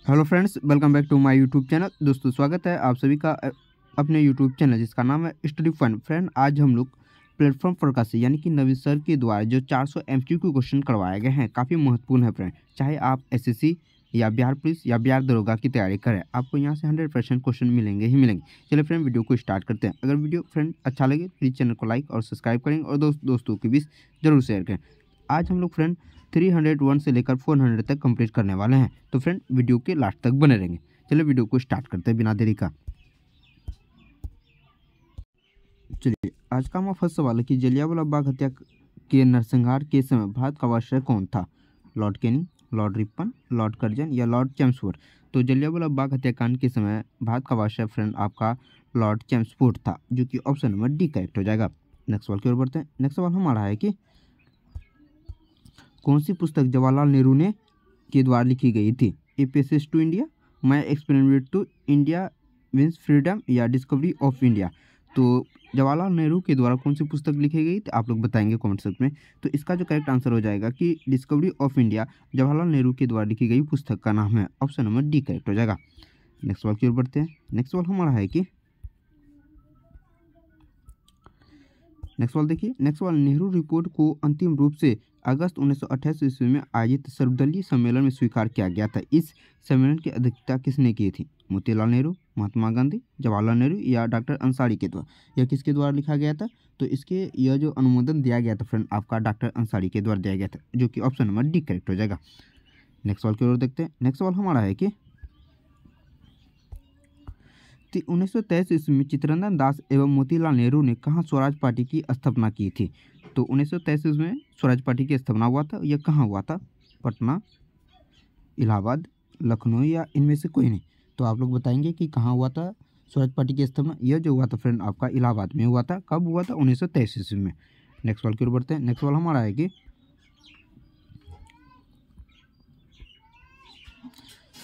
Hello friends, welcome back to my YouTube channel. दोस्तों, स्वागत है आप सभी का अपने यूट्यूब चैनल जिसका नाम है स्टडी फन। फ्रेंड, आज हम लोग प्लेटफॉर्म फोरकास्ट से यानी कि नवीन सर के द्वारा जो 400 एमसीक्यू क्वेश्चन करवाए गए हैं, काफ़ी महत्वपूर्ण है फ्रेंड। चाहे आप एसएससी या बिहार पुलिस या बिहार दरोगा की तैयारी करें, आपको यहाँ से 100% क्वेश्चन मिलेंगे ही मिलेंगे। चलिए फ्रेंड, वीडियो को स्टार्ट करते हैं। अगर वीडियो फ्रेंड अच्छा लगे प्लीज़ चैनल को लाइक और सब्सक्राइब करें और दोस्तों के बीच जरूर शेयर करें। आज हम लोग फ्रेंड 301 से लेकर 400 तक कंप्लीट करने वाले हैं, तो फ्रेंड वीडियो के लास्ट तक बने रहेंगे। चलिए वीडियो को स्टार्ट करते हैं बिना देरी का। चलिए, आज का हमारा फर्स्ट सवाल है कि जलियांवाला बाग हत्या के नरसंहार के समय भारत का वायसराय कौन था? Lord Canning, Lord Ripon, Lord Curzon या लॉर्ड चैम्सफोर्ड? तो जलियांवाला बाग हत्याकांड के समय भारत का वायसराय फ्रेंड आपका लॉर्ड चैम्सफोर्ड था, जो कि ऑप्शन नंबर डी करेक्ट हो जाएगा। नेक्स्ट सवाल की ओर बढ़ते हैं। नेक्स्ट सवाल हमारा है कि कौन सी पुस्तक जवाहरलाल नेहरू ने के द्वारा लिखी गई थी? A passage to India, my experiment to India means freedom या डिस्कवरी ऑफ इंडिया? तो जवाहरलाल नेहरू के द्वारा कौन सी पुस्तक लिखी गई थी, आप लोग बताएंगे कमेंट सेक्शन में। तो इसका जो करेक्ट आंसर हो जाएगा कि discovery of India Jawaharlal Nehru के द्वारा लिखी गई पुस्तक का नाम है। ऑप्शन नंबर डी करेक्ट हो जाएगा। नेक्स्ट सवाल की ओर बढ़ते हैं। नेक्स्ट सवाल हमारा है कि नेक्स्ट सवाल देखिए। नेक्स्ट सवाल, नेहरू रिपोर्ट को अंतिम रूप से अगस्त 1928 ईस्वी में आयोजित सर्वदलीय सम्मेलन में स्वीकार किया गया था। इस सम्मेलन की अध्यक्षता किसने की थी? मोतीलाल नेहरू, महात्मा गांधी, जवाहरलाल नेहरू या डॉक्टर अंसारी के द्वारा? यह किसके द्वारा लिखा गया था? तो इसके यह जो अनुमोदन दिया गया था फ्रेंड आपका डॉक्टर अंसारी के द्वारा दिया गया था, जो कि ऑप्शन नंबर डी करेक्ट हो जाएगा। नेक्स्ट सवाल की ओर देखते हैं। नेक्स्ट सवाल हमारा है कि 1923 ईस्वी में चित्तरंजन दास एवं मोतीलाल नेहरू ने कहाँ स्वराज पार्टी की स्थापना की थी? तो 1923 ईस्वी में स्वराज पार्टी की स्थापना हुआ था। यह कहाँ हुआ था? पटना, इलाहाबाद, लखनऊ या इनमें से कोई नहीं? तो आप लोग बताएंगे कि कहाँ हुआ था स्वराज पार्टी की स्थापना। यह जो हुआ था फ्रेंड आपका इलाहाबाद में हुआ था। कब हुआ था? 1923 ईस्वी में। नेक्स्ट सवाल की ओर बढ़ते हैं। नेक्स्ट सवाल हमारा है कि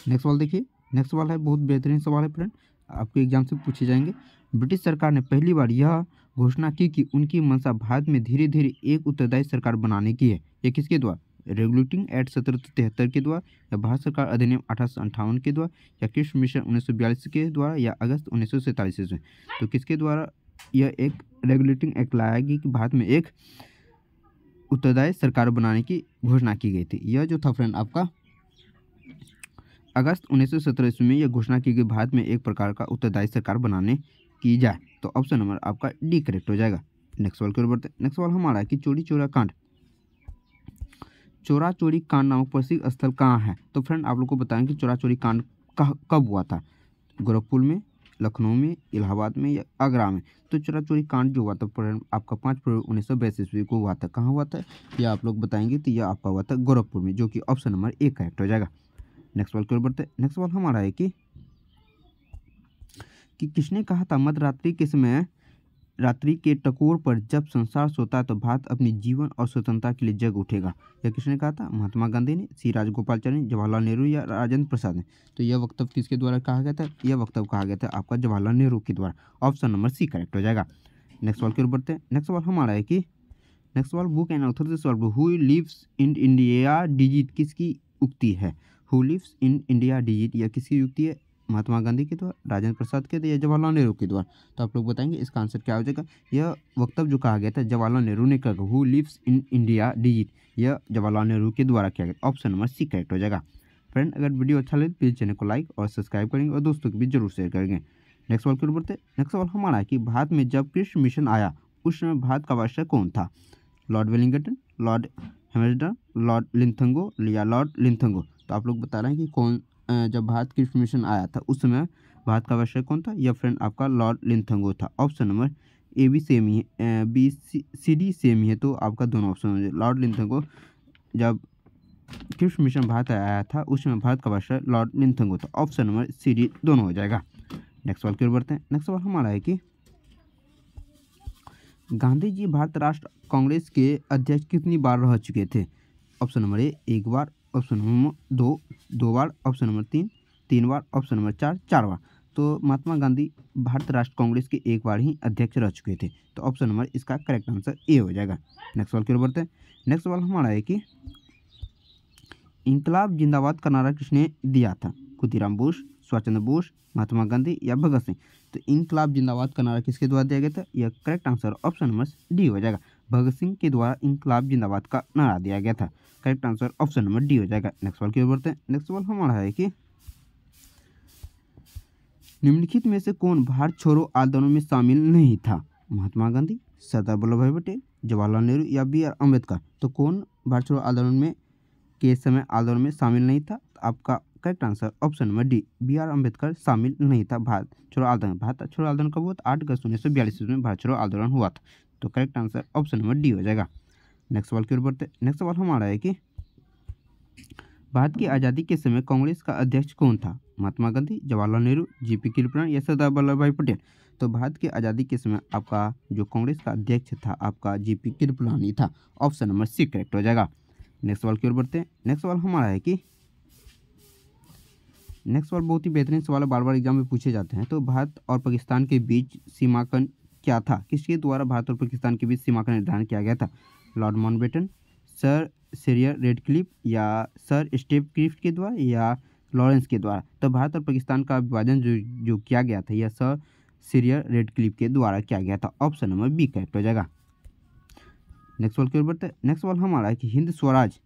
नेक्स्ट सवाल देखिए। नेक्स्ट सवाल है बहुत बेहतरीन सवाल है फ्रेंड, आपके एग्जाम से पूछे जाएंगे। ब्रिटिश सरकार ने पहली बार यह घोषणा की कि उनकी मंशा भारत में धीरे धीरे एक उत्तरदायी सरकार बनाने की है। ये किसके द्वारा? रेगुलेटिंग एक्ट 1773 के द्वारा, या भारत सरकार अधिनियम 1858 के द्वारा, या कृषि मिशन 1942 के द्वारा, या अगस्त 1947 ईस्वी? तो किसके द्वारा यह एक रेगुलेटिंग एक्ट लाया गया कि भारत में एक उत्तरदायी सरकार बनाने की घोषणा की गई थी? यह जो था फ्रेंड आपका अगस्त 1917 ईस्वी में यह घोषणा की गई भारत में एक प्रकार का उत्तरदायी सरकार बनाने की जाए। तो ऑप्शन नंबर आपका डी करेक्ट हो जाएगा। नेक्स्ट सवाल की ओर बढ़ते हैं। नेक्स्ट सवाल हमारा है कि चोरा चोरी कांड नामक प्रसिद्ध स्थल कहाँ है? तो फ्रेंड आप लोग को बताएं कि चोरा चोरी कांड कब हुआ था? गोरखपुर में, लखनऊ में, इलाहाबाद में या आगरा में? तो चोरा चोरी कांड जो हुआ था फ्रेंड आपका 5 फरवरी 1922 ईस्वी को हुआ था। कहाँ हुआ था यह आप लोग बताएंगे। तो यह आपका हुआ था गोरखपुर में, जो कि ऑप्शन नंबर ए करेक्ट हो जाएगा। नेक्स्ट सवाल की ओर बढ़ते हैं। नेक्स्ट सवाल हमारा है कि किसने कहा था मध्यरात्रि के समय रात्रि के टकोर पर जब संसार सोता है तो भारत अपनी जीवन और स्वतंत्रता के लिए जग उठेगा? यह किसने कहा था? महात्मा गांधी ने, सी राजगोपालाचारी ने, जवाहरलाल नेहरू या राजेंद्र प्रसाद ने? तो यह वक्तव्य किसके द्वारा कहा गया था? यह वक्तव्य कहा गया था आपका जवाहरलाल नेहरू के द्वारा। ऑप्शन नंबर सी करेक्ट हो जाएगा। नेक्स्ट सवाल की ओर बढ़ते हैं। नेक्स्ट सवाल हमारा है कि नेक्स्ट सवाल, बुक एंड ऑथर दिस सवाल, who lives in India digit किसकी उक्ति है? Who lives in India digit यह किसकी युक्ति है? महात्मा गांधी के द्वारा, राजेंद्र प्रसाद के द्वारा या जवाहरलाल नेहरू के द्वारा? तो आप लोग बताएंगे इसका आंसर क्या हो जाएगा। यह वक्तव्य जो कहा गया था जवाहरलाल नेहरू ने कहा, who lives in India digit, यह जवाहरलाल नेहरू के द्वारा किया गया। ऑप्शन नंबर सी करेक्ट हो जाएगा। फ्रेंड, अगर वीडियो अच्छा लगे प्लीज़ चैनल को लाइक और सब्सक्राइब करेंगे और दोस्तों के बीच जरूर शेयर करेंगे। नेक्स्ट सवाल की ओर बढ़ते हैं। नेक्स्ट सवाल हमारा है कि भारत में जब कृषि मिशन आया उस समय भारत का वायसराय कौन था? लॉर्ड वेलिंगटन, लॉर्ड हेम्सडन, लॉर्ड लिंथंगो या लॉर्ड लिंथंगो? तो आप लोग बता रहे हैं कि कौन जब भारत कृषि मिशन आया था उस समय भारत का वायसराय कौन था? यह फ्रेंड आपका लॉर्ड लिंथंगो था। Option number A B same ही है, बी सी डी सेम ही है, तो आपका दोनों ऑप्शन हो जाए। लॉर्ड लिंथंगो जब कृषि मिशन भारत आया था उस समय भारत का वायसराय लॉर्ड लिंथंगो था। ऑप्शन नंबर सी डी दोनों हो जाएगा। नेक्स्ट सवाल की ओर बढ़ते हैं। नेक्स्ट सवाल हमारा है कि गांधी जी भारत राष्ट्र कांग्रेस के अध्यक्ष कितनी बार रह चुके थे? ऑप्शन नंबर ए एक बार, ऑप्शन नंबर दो बार, ऑप्शन नंबर तीन बार, ऑप्शन नंबर चार बार? तो महात्मा गांधी भारत राष्ट्र कांग्रेस के एक बार ही अध्यक्ष रह चुके थे। तो ऑप्शन नंबर इसका करेक्ट आंसर ए हो जाएगा। नेक्स्ट सवाल की ओर बढ़ते हैं। नेक्स्ट सवाल हमारा है कि इंकलाब जिंदाबाद का नारा किसने दिया था? खुदीराम बोस, सुभाष चंद्र बोस, महात्मा गांधी या भगत सिंह। तो इनकलाब जिंदाबाद का नारा किसके द्वारा दिया गया था? यह correct answer option number D हो जाएगा। भगत सिंह के द्वारा इनकलाब जिंदाबाद का नारा दिया गया था। Correct answer option number D हो जाएगा। नेक्स्ट सवाल की ओर बढ़ते हैं। नेक्स्ट सवाल हमारा है कि निम्नलिखित में से कौन भारत छोड़ो आंदोलन में शामिल नहीं था? महात्मा गांधी, सरदार वल्लभ भाई पटेल, जवाहरलाल नेहरू या बी आर अम्बेडकर। तो कौन भारत छोड़ो आंदोलन में के समय आंदोलन में शामिल नहीं था? तो आपका correct answer option number D, B R Ambedkar शामिल नहीं था भारत छोड़ो आंदोलन। भारत छोड़ो आंदोलन कब हुआ था? 8 अगस्त 1942 में भारत छोड़ो आंदोलन हुआ था। तो correct answer option number D हो जाएगा। नेक्स्ट सवाल की ओर बढ़ते। नेक्स्ट सवाल हमारा है कि भारत की आज़ादी के समय कांग्रेस का अध्यक्ष कौन था? महात्मा गांधी, जवाहरलाल नेहरू, जीपी कृपलानी या सरदार वल्लभ भाई पटेल। तो भारत की आज़ादी के समय आपका जो कांग्रेस का अध्यक्ष था आपका जीपी कृपलानी था। ऑप्शन नंबर सी करेक्ट हो जाएगा। नेक्स्ट सवाल की ओर बढ़ते हैं। नेक्स्ट सवाल हमारा है कि नेक्स्ट सवाल बहुत ही बेहतरीन सवाल है, बार बार एग्जाम में पूछे जाते हैं। तो भारत और पाकिस्तान के बीच सीमांकन क्या था? किसके द्वारा भारत और पाकिस्तान के बीच सीमा का निर्धारण किया गया था? लॉर्ड माउंटबेटन, सर सीरियर रेडक्लिफ या सर स्टेप क्लिफ्ट के द्वारा या लॉरेंस के द्वारा। तो भारत और पाकिस्तान का विभाजन जो किया गया था यह सर सीरियर रेडक्लिफ के द्वारा किया गया था। ऑप्शन नंबर बी करेक्ट हो जाएगा। नेक्स्ट सवाल की ओर बढ़ते हैं। नेक्स्ट सवाल हमारा है कि हिंद स्वराज,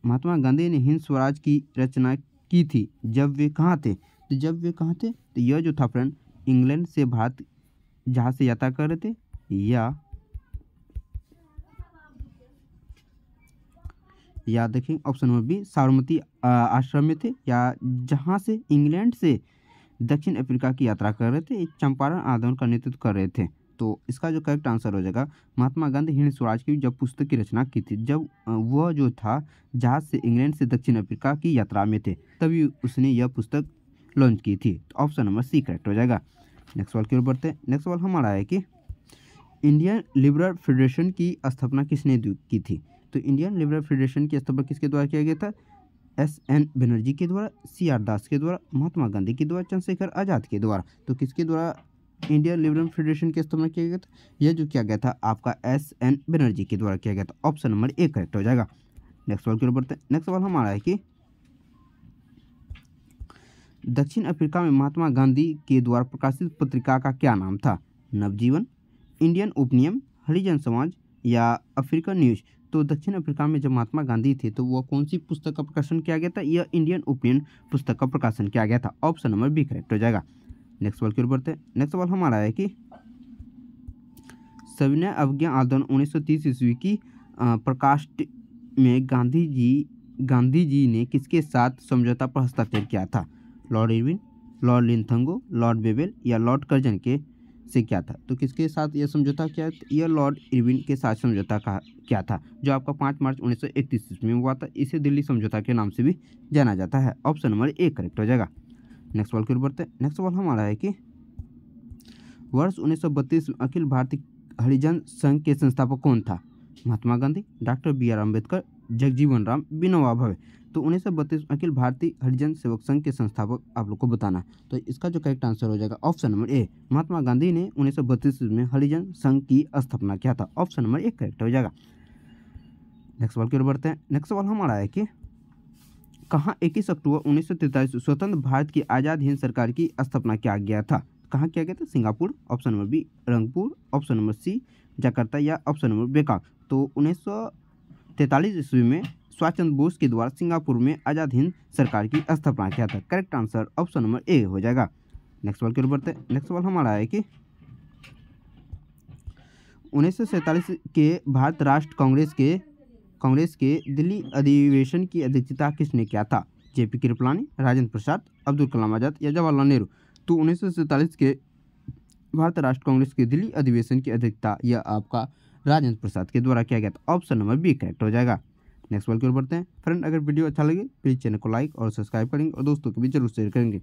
महात्मा गांधी ने हिंद स्वराज की रचना की थी जब वे कहाँ थे? तो जब वे कहाँ थे? तो यह जो था फ्रेंड इंग्लैंड से भारत जहाज से यात्रा कर रहे थे या देखिए ऑप्शन नंबर बी साबरमती आश्रम में थे, या जहाँ से इंग्लैंड से दक्षिण अफ्रीका की यात्रा कर रहे थे, चंपारण आंदोलन का नेतृत्व कर रहे थे। तो इसका जो करेक्ट आंसर हो जाएगा महात्मा गांधी हिंद स्वराज की जब पुस्तक की रचना की थी जब वह जो था जहाज से इंग्लैंड से दक्षिण अफ्रीका की यात्रा में थे तभी उसने यह पुस्तक लॉन्च की थी। तो ऑप्शन नंबर सी करेक्ट हो जाएगा। नेक्स्ट सवाल की ओर बढ़ते हैं। नेक्स्ट सवाल हमारा है कि इंडियन लिबरल फेडरेशन की स्थापना किसने की थी? तो इंडियन लिबरल फेडरेशन की स्थापना किसके द्वारा किया गया था? एस.एन. बनर्जी के द्वारा, सी.आर. दास के द्वारा, महात्मा गांधी के द्वारा, चंद्रशेखर आज़ाद के द्वारा। तो किसके द्वारा इंडियन लिबरल फेडरेशन की स्थापना किया गया था? यह जो किया गया था आपका एस.एन. बनर्जी के द्वारा किया गया था। ऑप्शन नंबर ए करेक्ट हो जाएगा। नेक्स्ट सवाल की ओर बढ़ते हैं। नेक्स्ट सवाल हमारा है कि दक्षिण अफ्रीका में महात्मा गांधी के द्वारा प्रकाशित पत्रिका का क्या नाम था? नवजीवन, इंडियन ओपिनियन, हरिजन समाज या अफ्रीकन न्यूज। तो दक्षिण अफ्रीका में जब महात्मा गांधी थे तो वह कौन सी पुस्तक का प्रकाशन किया गया था? यह इंडियन ओपिनियन पुस्तक का प्रकाशन किया गया था। ऑप्शन नंबर बी करेक्ट हो जाएगा। नेक्स्ट सवाल की ओर बढ़ते हैं। नेक्स्ट सवाल हमारा है कि सविनय अवज्ञा आंदोलन 1930 ईस्वी की प्रकाष्ठ में गांधी जी ने किसके साथ समझौता पर हस्ताक्षर किया था? Lord Irwin, Lord Linlithgow, Lord Wavell या लॉर्ड कर्जन के से क्या था? तो किसके साथ यह समझौता किया? यह लॉर्ड इरविन के साथ समझौता क्या था जो आपका 5 मार्च 1931 ईस्वी में हुआ था। इसे दिल्ली समझौता के नाम से भी जाना जाता है। ऑप्शन नंबर ए करेक्ट हो जाएगा। नेक्स्ट सवाल की ओर बढ़ते हैं। नेक्स्ट सवाल हमारा है कि वर्ष 1932 अखिल भारतीय हरिजन संघ के संस्थापक कौन था? Mahatma Gandhi, doctor B R Ambedkar, Jagjivan Ram, Vinoba Bhave. तो 1932 अखिल भारतीय हरिजन सेवक संघ के संस्थापक आप लोग को बताना। तो इसका जो करेक्ट आंसर हो जाएगा ऑप्शन नंबर ए, महात्मा गांधी ने 1932 में हरिजन संघ की स्थापना किया था। ऑप्शन नंबर ए करेक्ट हो जाएगा। नेक्स्ट सवाल की ओर बढ़ते हैं। नेक्स्ट सवाल हमारा है कि कहाँ 21 अक्टूबर 1943 स्वतंत्र भारत की आज़ाद हिंद सरकार की स्थापना किया गया था? कहाँ किया गया था? Singapore, option number B Rangpur, option number C Jakarta या ऑप्शन नंबर बेकांग। तो 1943 ईस्वी में सुभाष चंद्र बोस के द्वारा सिंगापुर में आज़ाद हिंद सरकार की स्थापना किया था। करेक्ट आंसर ऑप्शन नंबर ए हो जाएगा। नेक्स्ट सवाल की ओर बढ़ते हैं। नेक्स्ट सवाल हमारा है कि 1947 के भारत राष्ट्र कांग्रेस के दिल्ली अधिवेशन की अध्यक्षता किसने किया था? जेपी कृपलानी, राजेंद्र प्रसाद, अब्दुल कलाम आज़ाद या जवाहरलाल नेहरू। तो 1947 के भारत राष्ट्र कांग्रेस के दिल्ली अधिवेशन की अध्यक्षता यह आपका राजेंद्र प्रसाद के द्वारा किया गया था। ऑप्शन नंबर बी करेक्ट हो जाएगा। नेक्स्ट सवाल की ओर बढ़ते हैं। फ्रेंड अगर वीडियो अच्छा लगे प्लीज़ चैनल को लाइक और सब्सक्राइब करेंगे और दोस्तों को भी जरूर शेयर करेंगे।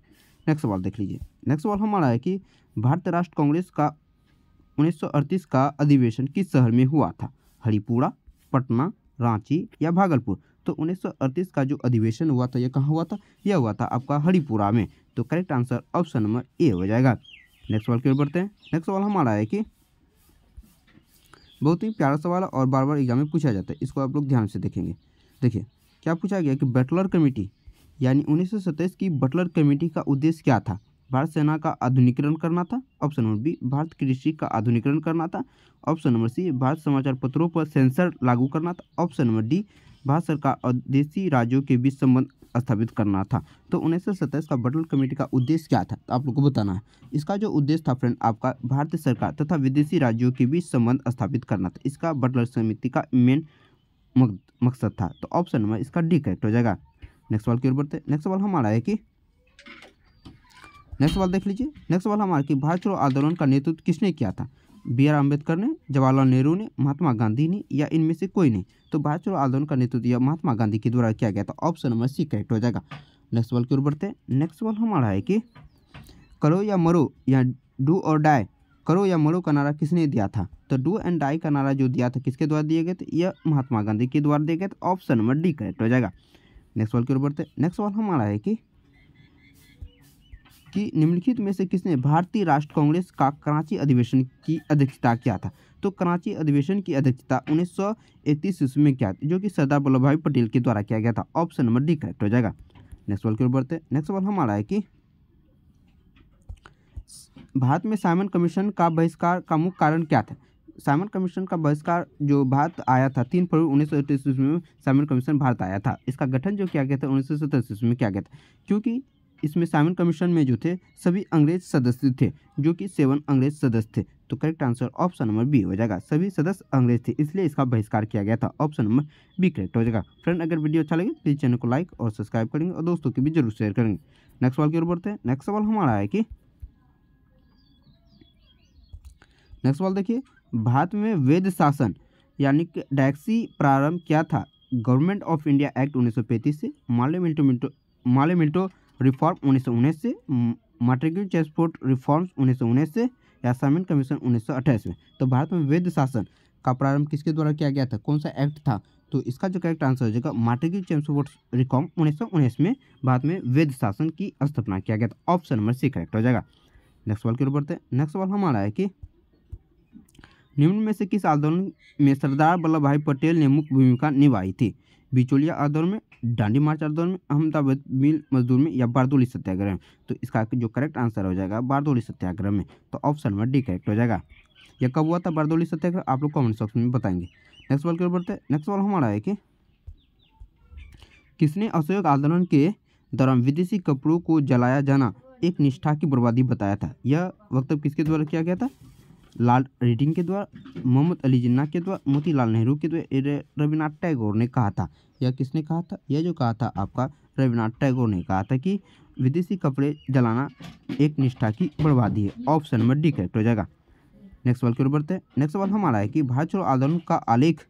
नेक्स्ट सवाल देख लीजिए। नेक्स्ट सवाल हमारा है कि भारत राष्ट्र कांग्रेस का 1938 का अधिवेशन किस शहर में हुआ था? हरिपुरा, पटना, रांची या भागलपुर। तो 1938 का जो अधिवेशन हुआ था यह कहाँ हुआ था? यह हुआ था आपका हरिपुरा में। तो करेक्ट आंसर ऑप्शन नंबर ए हो जाएगा। नेक्स्ट सवाल की ओर बढ़ते हैं। नेक्स्ट सवाल हमारा है कि बहुत ही प्यारा सवाल है और बार बार एग्जाम में पूछा जाता है, इसको आप लोग ध्यान से देखेंगे। देखिए क्या पूछा गया कि बैटलर कमेटी यानी 1927 की बटलर कमेटी का उद्देश्य क्या था? भारत सेना का आधुनिकीकरण करना था। ऑप्शन नंबर बी, भारत कृषि का आधुनिकीकरण करना था। ऑप्शन नंबर सी, भारत समाचार पत्रों पर सेंसर लागू करना था। ऑप्शन नंबर डी, भारत सरकार और देशी राज्यों के बीच संबंध स्थापित करना था। तो 1927 का बटलर कमेटी का उद्देश्य क्या था, तो आप लोग को बताना है। इसका जो उद्देश्य था फ्रेंड आपका भारतीय सरकार तथा विदेशी राज्यों के बीच संबंध स्थापित करना था। इसका बटलर समिति का मेन मकसद था। तो ऑप्शन नंबर इसका डी करेक्ट हो जाएगा। नेक्स्ट सवाल की ओर बढ़ते हैं। नेक्स्ट सवाल हमारा है कि नेक्स्ट सवाल देख लीजिए। नेक्स्ट सवाल हमारा कि भारत छोड़ो आंदोलन का नेतृत्व किसने किया था? बी आर अम्बेडकर ने, जवाहरलाल नेहरू ने, महात्मा गांधी ने या इनमें से कोई नहीं? तो भारत छोड़ो आंदोलन का नेतृत्व या महात्मा गांधी के द्वारा किया गया था। ऑप्शन नंबर सी करेक्ट हो जाएगा। नेक्स्ट सवाल की ओर बढ़ते हैं। नेक्स्ट सवाल हमारा है कि करो या मरो या डू और डाई, करो या मरो का नारा किसने दिया था? तो डू एंड डाई का नारा जो दिया था किसके द्वारा दिए गए थे? यह महात्मा गांधी के द्वारा दिए गए थे। ऑप्शन नंबर डी करेक्ट हो जाएगा। नेक्स्ट सवाल की ओर बढ़ते हैं। नेक्स्ट सवाल हमारा है कि निम्नलिखित में से किसने भारतीय राष्ट्र कांग्रेस का कराची अधिवेशन की अध्यक्षता किया था? तो कराची अधिवेशन की अध्यक्षता 1931 ईस्वी में किया, जो कि सरदार वल्लभ भाई पटेल के द्वारा किया गया था। ऑप्शन नंबर डी करेक्ट हो जाएगा। नेक्स्ट सवाल की ओर बढ़ते हैं। नेक्स्ट सवाल हमारा है कि भारत में साइमन कमीशन का बहिष्कार का मुख्य कारण क्या था? साइमन कमीशन का बहिष्कार जो भारत आया था 3 फरवरी 1938 ईस्वी में साइमन कमीशन भारत आया था। इसका गठन जो किया गया था 1927 ईस्वी में किया गया था, क्योंकि इसमें साइमन कमीशन में जो थे सभी अंग्रेज सदस्य थे, जो कि 7 अंग्रेज सदस्य थे। तो correct answer option number B हो जाएगा। सभी सदस्य अंग्रेज थे, इसलिए इसका बहिष्कार किया गया था। ऑप्शन नंबर बी करेक्ट हो जाएगा। फ्रेंड अगर वीडियो अच्छा लगे प्लीज़ चैनल को लाइक और सब्सक्राइब करेंगे और दोस्तों की भी जरूर शेयर करेंगे। नेक्स्ट सवाल की ओर बढ़ते हैं। नेक्स्ट सवाल हमारा है कि नेक्स्ट सवाल देखिए, भारत में वैध शासन यानी कि डैक्सी प्रारंभ किया था? गवर्नमेंट ऑफ इंडिया एक्ट 1935 से, माले मिंटो रिफॉर्म 1919 से, मैट्रिक्यूल चेसफोर्ट रिफॉर्म्स 1919 से या साइमन कमीशन 1928 में? तो भारत में वैध शासन का प्रारंभ किसके द्वारा किया गया था? कौन सा एक्ट था? तो इसका जो करेक्ट आंसर हो जाएगा मैट्रिक्यूल चेसफोर्ट रिफॉर्म 1919 में भारत में वैध शासन की स्थापना किया गया था। ऑप्शन नंबर सी करेक्ट हो जाएगा। नेक्स्ट सवाल की ओर बढ़ते हैं। नेक्स्ट सवाल हमारा है कि निम्न में से किस आंदोलन में सरदार वल्लभ भाई पटेल ने मुख्य भूमिका निभाई थी? बिचौलिया आंदोलन में, दांडी मार्च आंदोलन में, अहमदाबाद मिल मजदूर में या बारदोली सत्याग्रह में? तो इसका जो करेक्ट आंसर हो जाएगा बारदोली सत्याग्रह में। तो ऑप्शन नंबर डी करेक्ट हो जाएगा। यह कब हुआ था बारदोली सत्याग्रह? आप लोग कमेंट सेक्शन में बताएंगे। नेक्स्ट सवाल की ओर बढ़ते हैं। नेक्स्ट सवाल हमारा है कि किसने असहयोग आंदोलन के दौरान विदेशी कपड़ों को जलाया जाना एक निष्ठा की बर्बादी बताया था? यह वक्तव्य किसके द्वारा किया गया था? लॉर्ड रीडिंग के द्वारा, मोहम्मद अली जिन्ना के द्वारा, मोतीलाल नेहरू के द्वारा, रविन्द्रनाथ टैगोर ने कहा था? यह किसने कहा था? यह जो कहा था आपका रविन्द्रनाथ टैगोर ने कहा था कि विदेशी कपड़े जलाना एक निष्ठा की बर्बादी है। ऑप्शन नंबर डी करेक्ट हो जाएगा। नेक्स्ट सवाल की ओर बढ़ते हैं। नेक्स्ट सवाल हमारा है कि भारत छोड़ो आंदोलन का आलेख,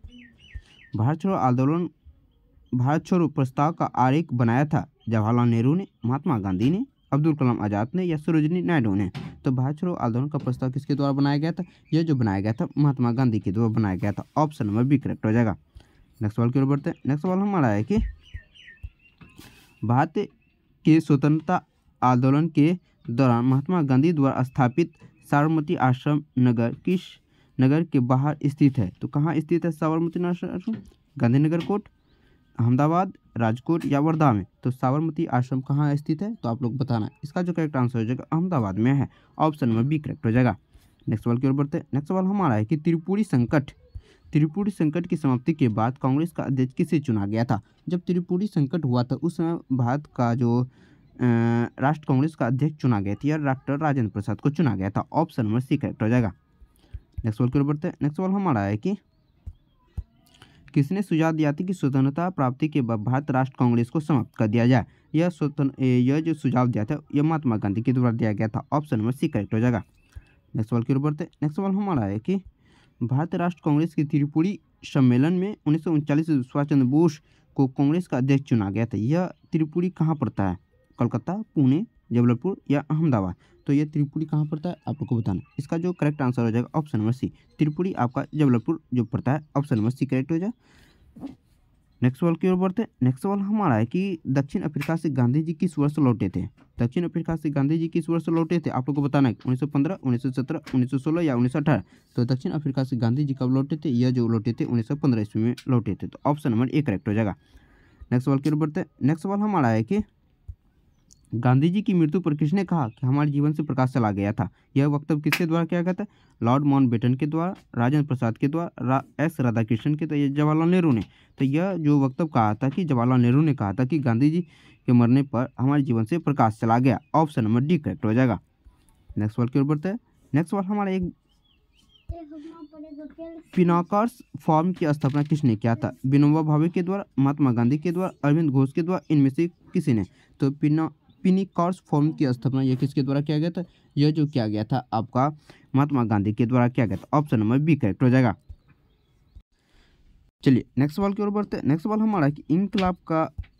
भारत छोड़ो प्रस्ताव का आरेख बनाया था जवाहरलाल नेहरू ने, महात्मा गांधी ने, अब्दुल कलाम आज़ाद ने या सरोजिनी नायडू ने? तो भारत छोड़ो आंदोलन का प्रस्ताव किसके द्वारा बनाया गया था? यह जो बनाया गया था महात्मा गांधी के द्वारा बनाया गया था। ऑप्शन नंबर बी करेक्ट हो जाएगा। नेक्स्ट सवाल की ओर बढ़ते हैं। नेक्स्ट सवाल हमारा है कि भारत के स्वतंत्रता आंदोलन के दौरान महात्मा गांधी द्वारा स्थापित साबरमती आश्रम नगर किस नगर के बाहर स्थित है? तो कहाँ स्थित है साबरमती आश्रम? गांधीनगर कोट, अहमदाबाद, राजकोट या वर्धा में? तो साबरमती आश्रम कहाँ स्थित है? तो आप लोग बताना। इसका जो करेक्ट आंसर हो जाएगा अहमदाबाद में है। ऑप्शन नंबर बी करेक्ट हो जाएगा। नेक्स्ट सवाल की ओर बढ़ते हैं। नेक्स्ट सवाल हमारा है कि त्रिपुरी संकट की समाप्ति के बाद कांग्रेस का अध्यक्ष किसे चुना गया था? जब त्रिपुरी संकट हुआ था उस समय भारत का जो राष्ट्र कांग्रेस का अध्यक्ष चुना गया था, डॉक्टर राजेंद्र प्रसाद को चुना गया था। ऑप्शन नंबर सी करेक्ट हो जाएगा। नेक्स्ट सवाल की ओर बढ़ते हैं। नेक्स्ट सवाल हमारा है कि किसने सुझाव दिया था कि स्वतंत्रता प्राप्ति के बाद भारत राष्ट्र कांग्रेस को समाप्त कर दिया जाए? यह जो सुझाव दिया था यह महात्मा गांधी के द्वारा दिया गया था। ऑप्शन नंबर सी करेक्ट हो जाएगा। नेक्स्ट सवाल की ओर बढ़ते हैं। नेक्स्ट सवाल हमारा है कि भारतीय राष्ट्र कांग्रेस के त्रिपुरी सम्मेलन में 1939 में सुभाष चंद्र बोस को कांग्रेस का अध्यक्ष चुना गया था। यह त्रिपुरी कहाँ पड़ता है? कोलकाता, पुणे, जबलपुर या अहमदाबाद? तो ये त्रिपुरी कहाँ पड़ता है आप लोग को बताना। इसका जो करेक्ट आंसर हो जाएगा ऑप्शन नंबर सी, त्रिपुरी आपका जबलपुर जो पड़ता है। ऑप्शन नंबर सी करेक्ट हो जाए। नेक्स्ट सवाल की ओर बढ़ते हैं। नेक्स्ट सवाल हमारा है कि दक्षिण अफ्रीका से गांधी जी किस वर्ष लौटे थे? दक्षिण अफ्रीका से गांधी जी किस वर्ष लौटे थे? आप लोग को बताना है 1915, 1917, 1916 या 1918? तो दक्षिण अफ्रीका से गांधी जी कब लौटे थे? यह जो लौटे थे 1915 ईस्वी में लौटे थे। तो ऑप्शन नंबर ए करेक्ट हो जाएगा। नेक्स्ट सवाल की ओर बढ़ते हैं। नेक्स्ट सवाल हमारा है कि गांधी जी की मृत्यु पर किसने कहा कि हमारे जीवन से प्रकाश चला गया था? यह वक्तव्य किसके द्वारा किया गया था? लॉर्ड माउंटबेटन के द्वारा, राजेंद्र प्रसाद के द्वारा, एस राधाकृष्णन के द्वारा, जवाहरलाल नेहरू ने। तो यह जो वक्तव्य कहा था कि जवाहरलाल नेहरू ने कहा था कि गांधी जी के मरने पर हमारे जीवन से प्रकाश चला गया। ऑप्शन नंबर डी करेक्ट हो जाएगा। नेक्स्ट सवाल की ओर बढ़ते हैं। नेक्स्ट सवाल हमारा एक, पिनाकर्स फॉर्म की स्थापना किसने किया था? विनोबा भावे के द्वारा, महात्मा गांधी के द्वारा, अरविंद घोष के द्वारा, इनमें से किसी ने? तो पिनाकर्स फॉर्म की स्थापना यह किसके द्वारा किया गया था? यह जो किया गया था आपका महात्मा गांधी के द्वारा किया गया था। ऑप्शन नंबर बी करेक्ट हो जाएगा। चलिए नेक्स्ट सवाल की ओर बढ़ते हैं। नेक्स्ट सवाल हमारा कि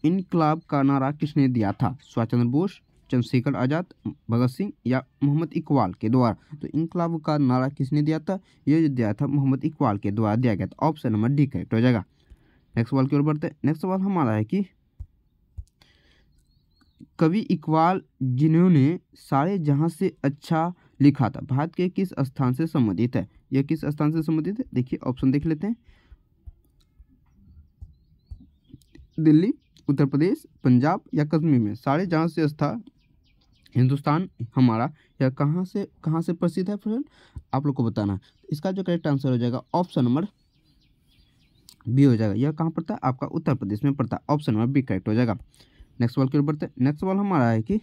इनकलाब का नारा किसने दिया था? सुभाष चंद्र बोस, चंद्रशेखर आजाद, भगत सिंह या मोहम्मद इकबाल के द्वारा? तो इनकलाब का नारा किसने दिया था? यह जो दिया था मोहम्मद इकबाल के द्वारा दिया गया था। ऑप्शन नंबर डी करेक्ट हो जाएगा। नेक्स्ट सवाल की ओर बढ़ते हैं। नेक्स्ट सवाल हमारा है कि कवि इकबाल जिन्होंने सारे जहां से अच्छा लिखा था, भारत के किस स्थान से संबंधित है? यह किस स्थान से संबंधित है? देखिए ऑप्शन देख लेते हैं। दिल्ली, उत्तर प्रदेश, पंजाब या कश्मीर में सारे जहां से स्थान हिंदुस्तान हमारा यह कहाँ से प्रसिद्ध है फ्रेंड? आप लोग को बताना है। इसका जो करेक्ट आंसर हो जाएगा ऑप्शन नंबर बी हो जाएगा। यह कहाँ पड़ता है? आपका उत्तर प्रदेश में पड़ता है। ऑप्शन नंबर बी करेक्ट हो जाएगा। नेक्स्ट सवाल की ओर बढ़ते हैं। नेक्स्ट सवाल हमारा है कि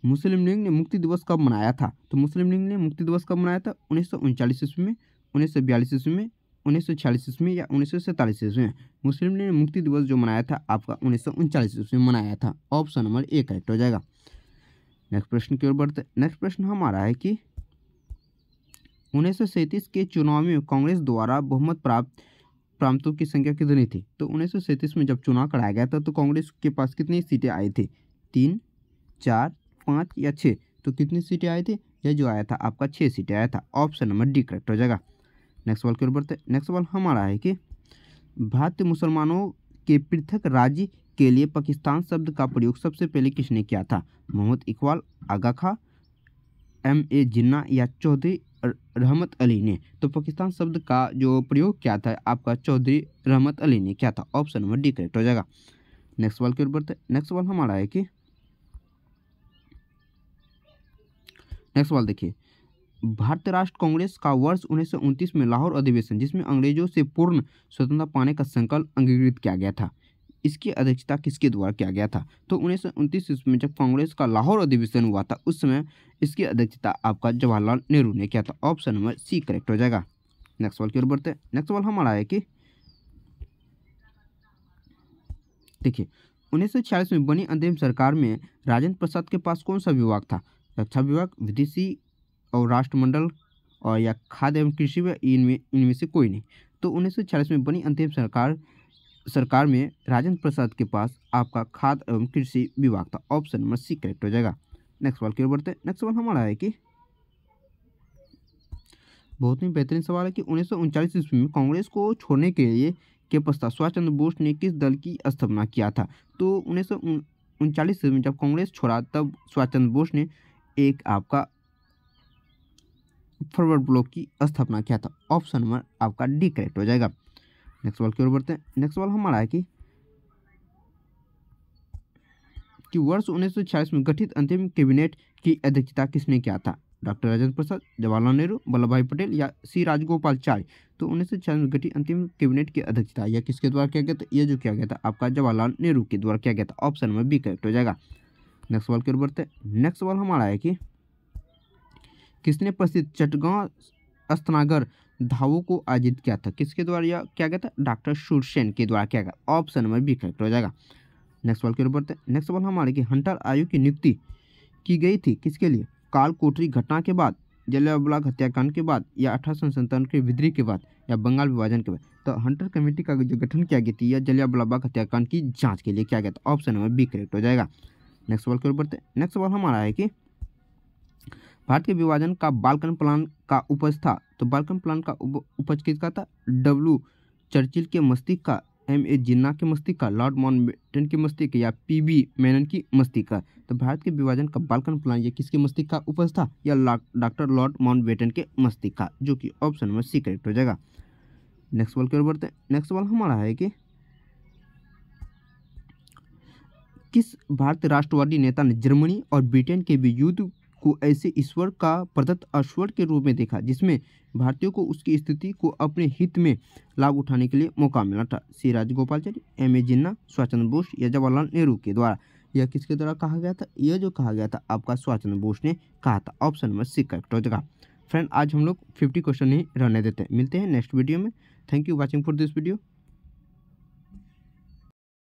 मुस्लिम लीग ने मुक्ति दिवस कब मनाया था? तो मुस्लिम लीग ने मुक्ति दिवस कब मनाया था? 1939 ईस्वी में, 1942 ईस्वी में, 1946 ईस्वी में या 1947 ईस्वी में? मुस्लिम लीग ने मुक्ति दिवस जो मनाया था आपका 1939 ईस्वी में मनाया था। ऑप्शन नंबर ए करेक्ट हो जाएगा। नेक्स्ट प्रश्न की ओर बढ़ते हैं। नेक्स्ट प्रश्न हमारा है कि 1937 के चुनाव में कांग्रेस द्वारा बहुमत प्राप्तों की संख्या कितनी थी? तो 1937 में जब चुनाव कराया गया था तो कांग्रेस के पास कितनी सीटें आई थी? 3, 4, 5 या 6? तो कितनी सीटें आई थी? यह जो आया था आपका 6 सीटें आया था। ऑप्शन नंबर डी करेक्ट हो जाएगा। नेक्स्ट सवाल की ओर बढ़ते हैं। नेक्स्ट सवाल हमारा है कि भारतीय मुसलमानों के पृथक राज्य के लिए पाकिस्तान शब्द का प्रयोग सबसे पहले किसने किया था? मोहम्मद इकबाल, आगा खां, M.A. जिन्ना या चौधरी रहमत अली ने? तो पाकिस्तान शब्द का जो प्रयोग किया था आपका चौधरी रहमत अली ने किया था। ऑप्शन नंबर डी करेक्ट हो जाएगा। नेक्स्ट सवाल की ओर बढ़ते हैं। नेक्स्ट सवाल हमारा है कि नेक्स्ट सवाल देखिए, भारतीय राष्ट्र कांग्रेस का वर्ष 1929 में लाहौर अधिवेशन जिसमें अंग्रेजों से पूर्ण स्वतंत्रता पाने का संकल्प अंगीकृत किया गया था, इसकी अध्यक्षता किसके द्वारा किया गया था? तो 1929 ईस्वी में जब कांग्रेस का लाहौर अधिवेशन हुआ था उस समय इसकी अध्यक्षता आपका जवाहरलाल नेहरू ने किया था। ऑप्शन नंबर सी करेक्ट हो जाएगा। नेक्स्ट सवाल की ओर बढ़ते हैं। नेक्स्ट सवाल हमारा है कि देखिए 1946 में बनी अंतरिम सरकार में राजेंद्र प्रसाद के पास कौन सा विभाग था? रक्षा विभाग, विदेशी और राष्ट्रमंडल और या खाद्य एवं कृषि विभाग? इनमें से कोई नहीं। तो 1946 में बनी अंतरिम सरकार में राजेंद्र प्रसाद के पास आपका खाद्य एवं कृषि विभाग था। ऑप्शन नंबर सी करेक्ट हो जाएगा। नेक्स्ट सवाल की ओर बढ़ते हैं। नेक्स्ट सवाल हमारा है कि बहुत ही बेहतरीन सवाल है कि 1939 ईस्वी में कांग्रेस को छोड़ने के पश्चात सुभाष चंद्र बोस ने किस दल की स्थापना किया था? तो 1939 में जब कांग्रेस छोड़ा तब सुभाष चंद्र बोस ने एक आपका फॉरवर्ड ब्लॉक की स्थापना किया था। ऑप्शन नंबर आपका डी करेक्ट हो जाएगा। नेक्स्ट सवाल की ओर बढ़ते हैं। नेक्स्ट सवाल हमारा है कि वर्ष 1946 में गठित अंतिम कैबिनेट की अध्यक्षता किसने किया था? डॉक्टर राजेंद्र प्रसाद, जवाहरलाल नेहरू, वल्लभ भाई पटेल या सी राजगोपालाचारी? तो 1946 में गठित अंतिम कैबिनेट की अध्यक्षता यह किसके द्वारा किया गया था? यह जो किया गया था आपका जवाहरलाल नेहरू के द्वारा किया गया था। ऑप्शन नंबर बी करेक्ट हो जाएगा। नेक्स्ट सवाल की ओर बढ़ते हैं। नेक्स्ट सवाल हमारा है कि किसने प्रसिद्ध चटगांव अस्तनागर धावों को आयोजित किया था? किसके द्वारा यह किया गया था? डॉक्टर सुरसेन के द्वारा किया गया। ऑप्शन नंबर बी करेक्ट हो जाएगा। नेक्स्ट सवाल की ओर बढ़ते हैं। नेक्स्ट सवाल हमारे कि हंटर आयोग की नियुक्ति की गई थी किसके लिए? काल कोठरी घटना के बाद, जलियांवाला बाग हत्याकांड के बाद या 1857 के विद्रोह के बाद या बंगाल विभाजन के बाद? तो हंटर कमेटी का जो गठन किया गया थी यह जलियांवाला बाग हत्याकांड की जांच के लिए किया गया था। ऑप्शन नंबर बी करेक्ट हो जाएगा। नेक्स्ट सवाल की ओर बढ़ते हैं। नेक्स्ट सवाल हमारा है कि भारत के विभाजन का बालकन प्लान का उपज था? तो बालकन प्लान का उपज किसका था? W चर्चिल के मस्तिष्क का, M.A. जिन्ना के मस्तिष्क का, लॉर्ड माउंटबेटन के मस्तिष्क या P.B. मेनन की मस्तिष्क का? तो भारत के विभाजन का बालकन प्लान ये किसके मस्तिष्क का उपज था? या डॉक्टर लॉर्ड माउंटबेटन के मस्तिष्क का, जो कि ऑप्शन नंबर सी करेक्ट हो जाएगा। नेक्स्ट सवाल की ओर बढ़ते हैं। नेक्स्ट सवाल हमारा है कि किस भारतीय राष्ट्रवादी नेता ने जर्मनी और ब्रिटेन के बीच युद्ध को ऐसे ईश्वर का प्रदत्त अश्वर के रूप में देखा जिसमें भारतीयों को उसकी स्थिति को अपने हित में लाभ उठाने के लिए मौका मिला था? सी राजगोपालाचारी, एम ए जिन्ना, सुभाष चंद्र बोस या जवाहरलाल नेहरू के द्वारा? यह किसके द्वारा कहा गया था? यह जो कहा गया था आपका सुभाष चंद्र बोस ने कहा था। ऑप्शन नंबर सी करेक्ट हो जाएगा। फ्रेंड, आज हम लोग 50 क्वेश्चन ही रहने देते हैं। मिलते हैं नेक्स्ट वीडियो में। Thank you watching for this video.